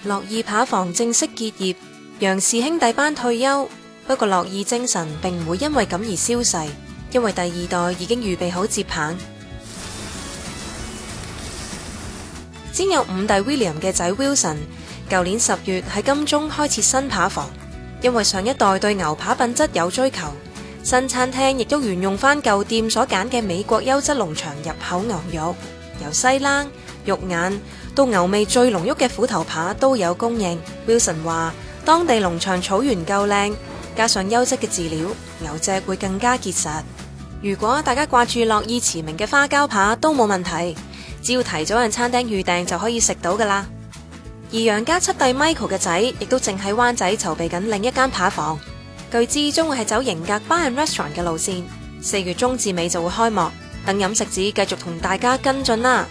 樂意扒房正式結業，楊氏兄弟班退休。不過樂意精神並唔會因為咁而消逝，因為第二代已經預備好接棒。先有五弟 William 嘅仔 Wilson， 舊年10月喺金鐘開設新扒房，因為上一代對牛扒品質有追求，新餐廳亦都沿用翻舊店所揀嘅美國優質農場入口牛肉，由西冷、肉眼到牛味最濃郁嘅虎頭扒都有供應。Wilson 話當地農場草原夠靚，加上優質嘅飼料，牛隻會更加結實。如果大家掛住樂意馳名嘅花膠扒都冇問題，只要提早向餐廳預訂就可以食到噶啦。而楊家七弟 Michael 嘅仔亦都正喺灣仔籌備緊另一間扒房，據知將會係走型格 Bar and Restaurant 嘅路線，4月中至尾就會開幕。等飲食指繼續同大家跟進啦。